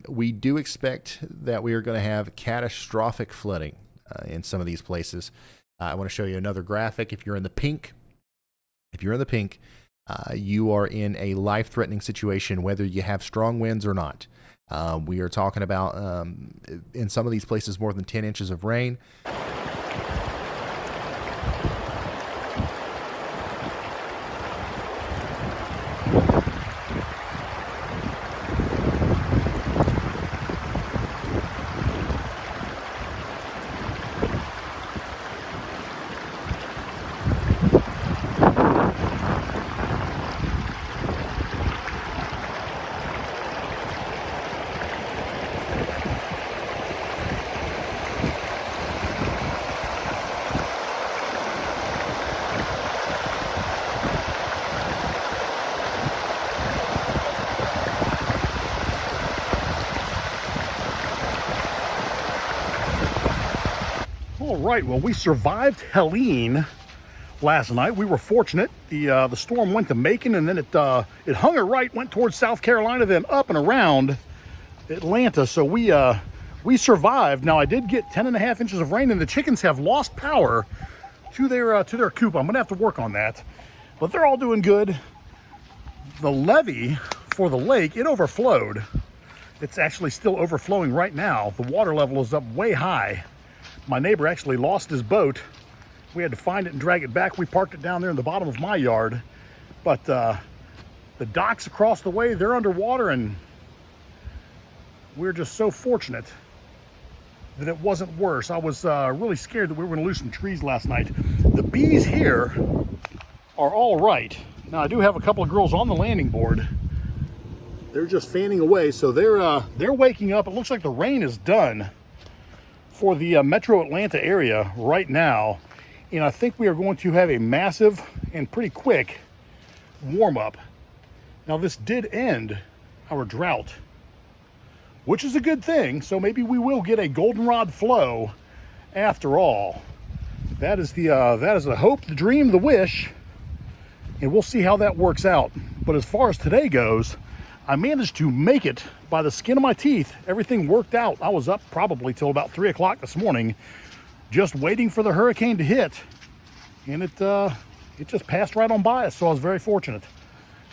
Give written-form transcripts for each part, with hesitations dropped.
We do expect that we are going to have catastrophic flooding in some of these places. I want to show you another graphic. If you're in the pink, you are in a life-threatening situation, whether you have strong winds or not. We are talking about, in some of these places, more than 10 inches of rain. All right, well, we survived Helene last night. We were fortunate. The storm went to Macon, and then it hung a right, went towards South Carolina, then up and around Atlanta. So we survived. Now, I did get 10.5 inches of rain, and the chickens have lost power to their coop. I'm gonna have to work on that, but they're all doing good. The levee for the lake, it overflowed. It's actually still overflowing right now. The water level is up way high. My neighbor actually lost his boat. We had to find it and drag it back. We parked it down there in the bottom of my yard. But the docks across the way, they're underwater, and we're just so fortunate that it wasn't worse. I was really scared that we were gonna lose some trees last night. The bees here are all right. Now, I do have a couple of girls on the landing board. They're just fanning away, so they're waking up. It looks like the rain is done for the metro Atlanta area right now, and I think we are going to have a massive and pretty quick warm up. Now, this did end our drought, which is a good thing, so maybe we will get a goldenrod flow after all. That is the hope, the dream, the wish, and we'll see how that works out. But as far as today goes, I managed to make it by the skin of my teeth. Everything worked out. I was up probably till about 3 o'clock this morning, just waiting for the hurricane to hit. And it just passed right on by us, so I was very fortunate.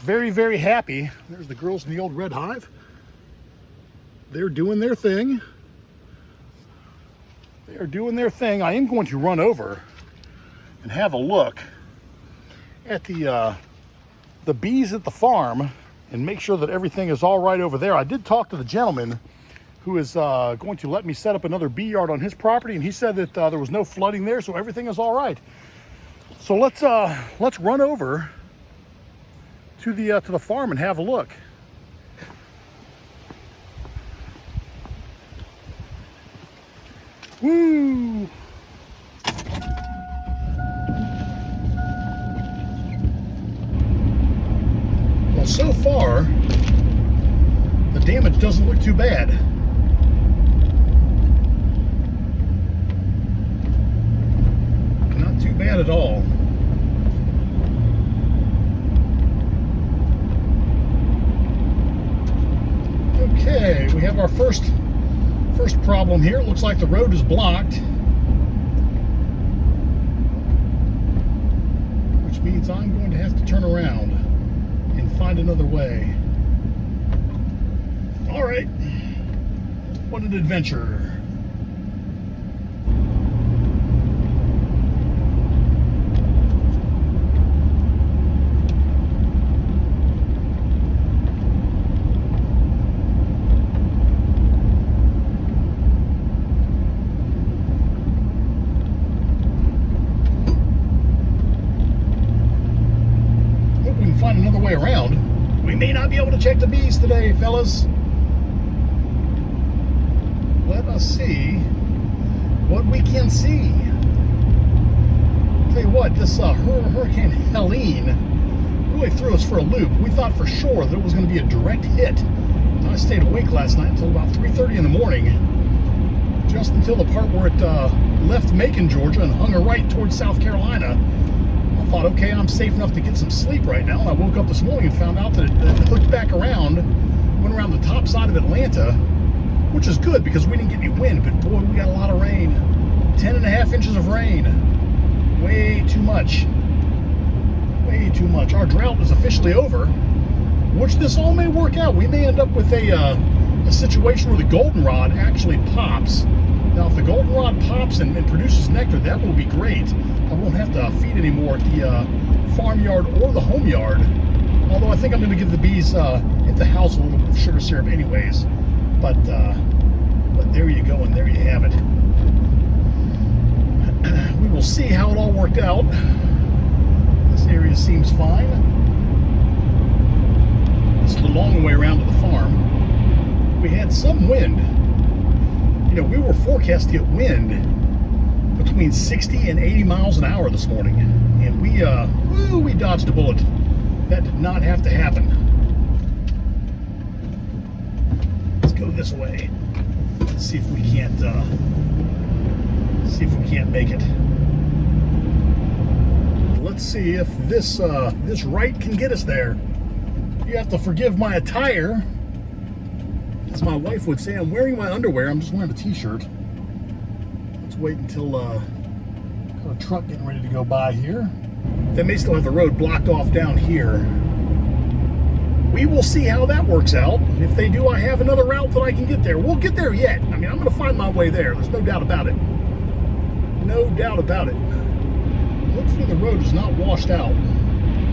Very, very happy. There's the girls in the old red hive. They're doing their thing. They are doing their thing. I am going to run over and have a look at the bees at the farm and make sure that everything is all right over there. I did talk to the gentleman who is going to let me set up another bee yard on his property, and he said that there was no flooding there, so everything is all right. So let's run over to the farm and have a look. Woo! So far, the damage doesn't look too bad. Not too bad at all. Okay, we have our first problem here. It looks like the road is blocked, which means I'm going to have to turn around and find another way. All right, what an adventure. Find another way around. We may not be able to check the bees today, fellas. Let us see what we can see. Tell you what, this Hurricane Helene really threw us for a loop. We thought for sure that it was going to be a direct hit. I stayed awake last night until about 3:30 in the morning, just until the part where it left Macon, Georgia, and hung a right towards South Carolina. I thought, okay, I'm safe enough to get some sleep right now. And I woke up this morning and found out that it hooked back around Went around the top side of Atlanta, which is good because we didn't get any wind, but boy, we got a lot of rain. 10.5 inches of rain. Way too much. Way too much. Our drought is officially over, which this all may work out. We may end up with a situation where the goldenrod actually pops. Now, if the goldenrod pops and produces nectar, that will be great. I won't have to feed anymore at the farmyard or the home yard. Although I think I'm going to give the bees at the house a little bit of sugar syrup anyways. But there you go, and there you have it. We will see how it all worked out. This area seems fine. This is the long way around to the farm. We had some wind. You know, we were forecast to get wind between 60 and 80 miles an hour this morning. And we dodged a bullet. That did not have to happen. Let's go this way. Let's see if we can't make it. Let's see if this right can get us there. You have to forgive my attire. As my wife would say, I'm wearing my underwear. I'm just wearing a t-shirt. Let's wait until got a truck getting ready to go by here. They may still have the road blocked off down here. We will see how that works out. If they do, I have another route that I can get there. We'll get there yet. I mean, I'm going to find my way there. There's no doubt about it. No doubt about it. Hopefully the road is not washed out.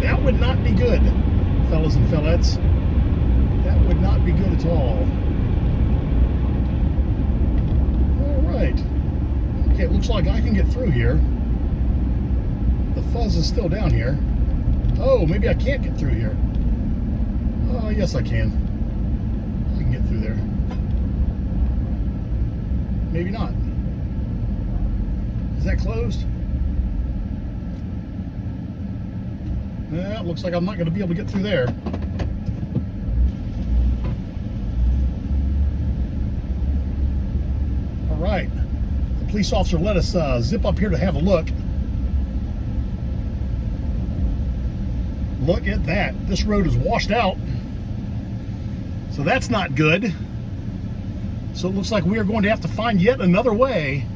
That would not be good, fellas and fellettes. That would not be good at all. Right. Okay, it looks like I can get through here. The fuzz is still down here. Oh, maybe I can't get through here. Oh, yes I can. I can get through there. Maybe not. Is that closed? Yeah, it looks like I'm not going to be able to get through there. Right. The police officer let us zip up here to have a look. Look at that. This road is washed out. So that's not good. So it looks like we are going to have to find yet another way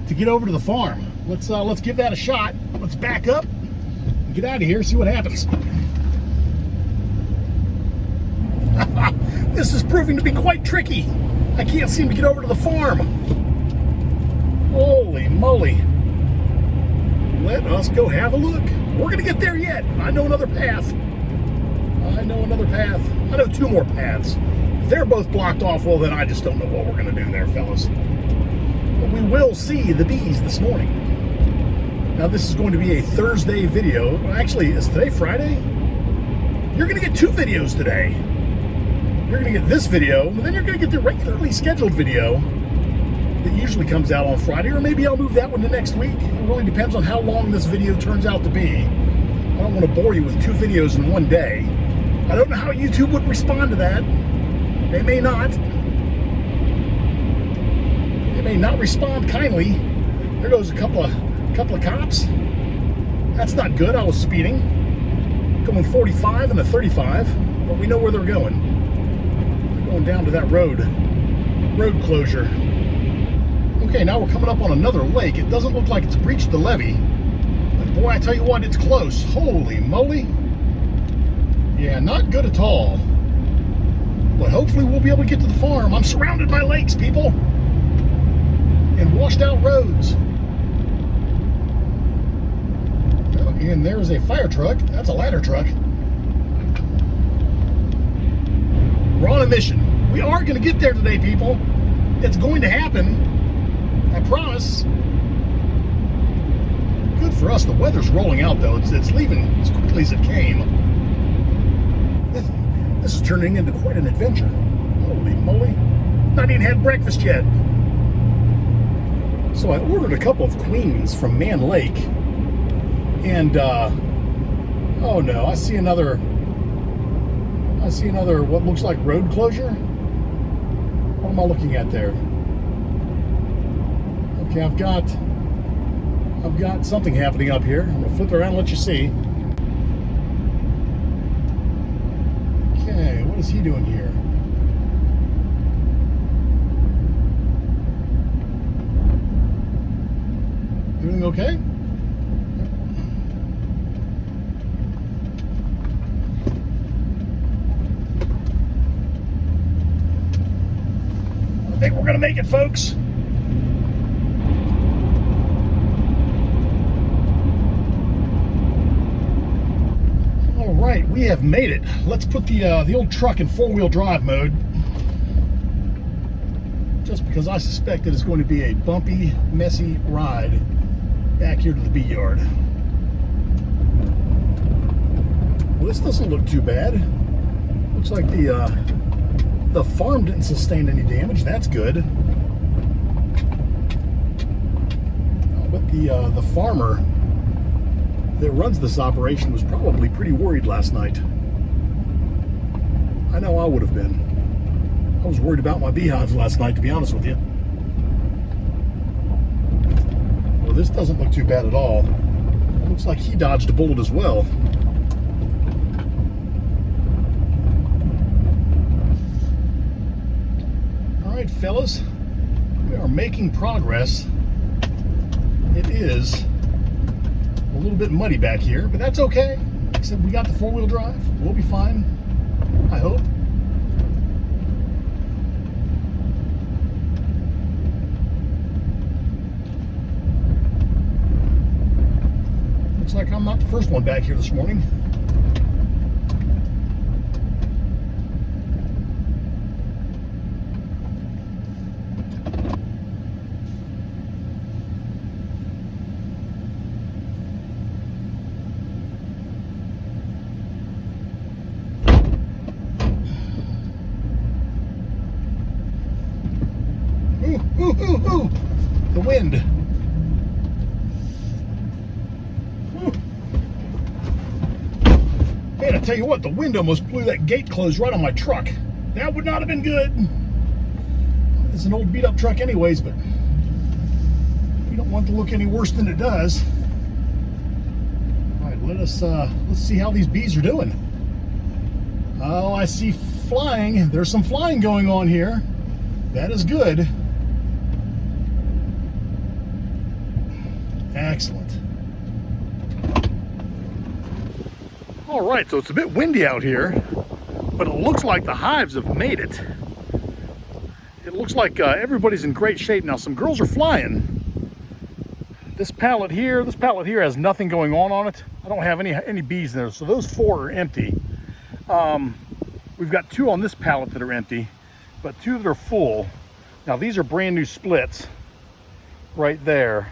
to get over to the farm. Let's give that a shot. Let's back up and get out of here, see what happens. This is proving to be quite tricky. I can't seem to get over to the farm. Holy moly. Let us go have a look. We're going to get there yet. I know another path. I know another path. I know two more paths. If they're both blocked off, well, then I just don't know what we're going to do there, fellas. But we will see the bees this morning. Now, this is going to be a Thursday video. Actually, is today Friday? You're going to get two videos today. You're going to get this video, and then you're going to get the regularly scheduled video that usually comes out on Friday, or maybe I'll move that one to next week. It really depends on how long this video turns out to be. I don't want to bore you with two videos in one day. I don't know how YouTube would respond to that. They may not. They may not respond kindly. There goes a couple of cops. That's not good. I was speeding. Going 45 and a 35, but we know where they're going. Going down to that road closure. Okay, now we're coming up on another lake. It doesn't look like it's breached the levee, but boy, I tell you what, it's close. Holy moly. Yeah, not good at all. But hopefully we'll be able to get to the farm. I'm surrounded by lakes, people, and washed out roads. And there's a fire truck. That's a ladder truck. We're on a mission. We are going to get there today, people. It's going to happen. I promise. Good for us. The weather's rolling out, though. It's leaving as quickly as it came. This is turning into quite an adventure. Holy moly. Not even had breakfast yet. So I ordered a couple of queens from Man Lake. And, oh no, I see another what looks like road closure. What am I looking at there? Okay, I've got something happening up here. I'm gonna flip it around and let you see. Okay, what is he doing here? Doing okay? I think we're gonna make it, folks. All right, we have made it. Let's put the old truck in four-wheel drive mode, just because I suspect that it's going to be a bumpy, messy ride back here to the bee yard. Well, this doesn't look too bad. Looks like the farm didn't sustain any damage. That's good. But the farmer that runs this operation was probably pretty worried last night. I know I would have been. I was worried about my beehives last night, to be honest with you. Well, this doesn't look too bad at all. Looks like he dodged a bullet as well. All right, fellas, we are making progress. It is a little bit muddy back here, but that's okay. Except we got the four-wheel drive. We'll be fine, I hope. Looks like I'm not the first one back here this morning. Ooh, the wind. Ooh. Man, I tell you what, the wind almost blew that gate closed right on my truck. That would not have been good. It's an old beat up truck anyways, but we don't want it to look any worse than it does. All right, let's see how these bees are doing. Oh, I see flying. There's some flying going on here. That is good. Excellent. All right, so it's a bit windy out here, but it looks like the hives have made it. It looks like everybody's in great shape now. Some girls are flying. This pallet here has nothing going on it. I don't have any bees in there, so those four are empty. We've got two on this pallet that are empty, but two that are full. Now these are brand new splits right there.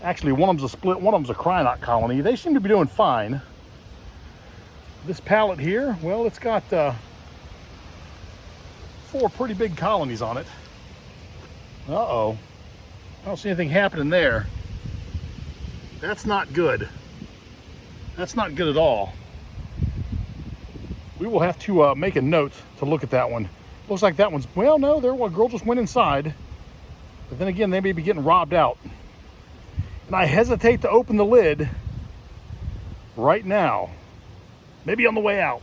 Actually, one of them's a split, one of them's a cryonot colony. They seem to be doing fine. This pallet here, well, it's got four pretty big colonies on it. Uh-oh. I don't see anything happening there. That's not good. That's not good at all. We will have to make a note to look at that one. Looks like that one's, well, no, a girl just went inside. But then again, they may be getting robbed out. And I hesitate to open the lid right now. Maybe on the way out.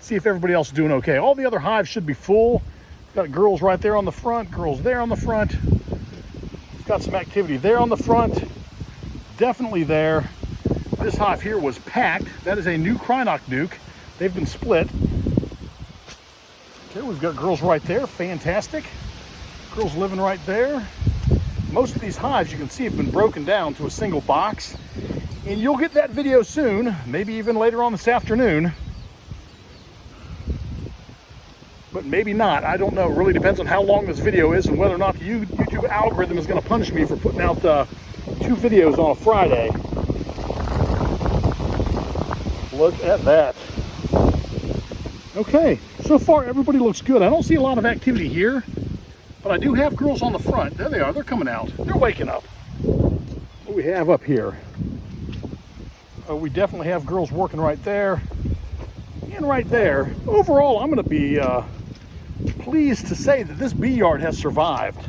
See if everybody else is doing okay. All the other hives should be full. Got girls right there on the front, girls there on the front. Got some activity there on the front. Definitely there. This hive here was packed. That is a new cryonot nuke. They've been split. Okay, we've got girls right there. Fantastic. Girls living right there. Most of these hives, you can see, have been broken down to a single box. And you'll get that video soon, maybe even later on this afternoon. But maybe not. I don't know. It really depends on how long this video is and whether or not the YouTube algorithm is going to punish me for putting out 2 videos on a Friday. Look at that. Okay, so far everybody looks good. I don't see a lot of activity here, but I do have girls on the front. There they are. They're coming out. They're waking up. What do we have up here? Oh, we definitely have girls working right there and right there. Overall, I'm going to be pleased to say that this bee yard has survived.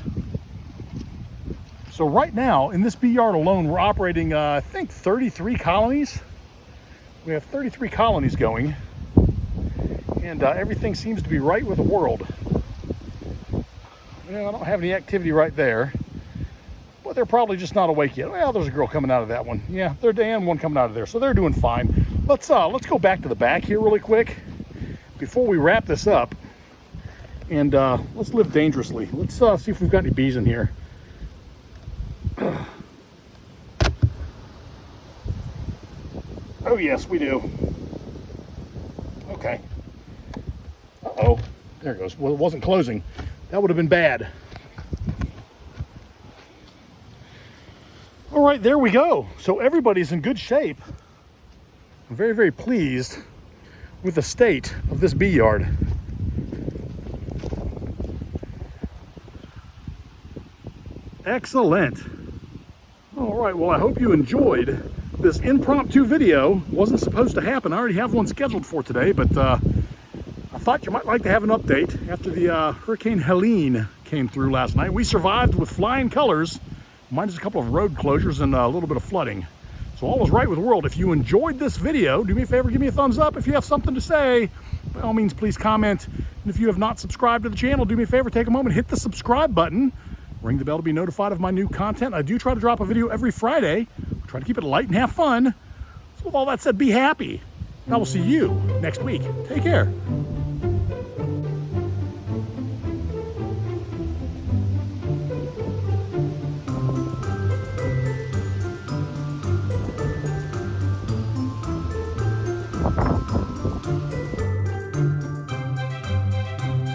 So right now, in this bee yard alone, we're operating, I think, 33 colonies. We have 33 colonies going. and everything seems to be right with the world. I don't have any activity right there, but they're probably just not awake yet. Well, there's a girl coming out of that one. Yeah, there's one coming out of there, so they're doing fine. Let's go back to the back here really quick before we wrap this up, and let's live dangerously. Let's see if we've got any bees in here. Oh yes, we do. Okay. Uh-oh, there it goes. Well, it wasn't closing. That would have been bad. All right, there we go. So everybody's in good shape. I'm very, very pleased with the state of this bee yard. Excellent. All right, well, I hope you enjoyed this impromptu video. Wasn't supposed to happen. I already have one scheduled for today, but I thought you might like to have an update after the Hurricane Helene came through last night. We survived with flying colors, minus a couple of road closures and a little bit of flooding. So all was right with the world. If you enjoyed this video, do me a favor, give me a thumbs up. If you have something to say, by all means, please comment. And if you have not subscribed to the channel, do me a favor, take a moment, hit the subscribe button, ring the bell to be notified of my new content. I do try to drop a video every Friday. I try to keep it light and have fun. So with all that said, be happy. And I will see you next week. Take care.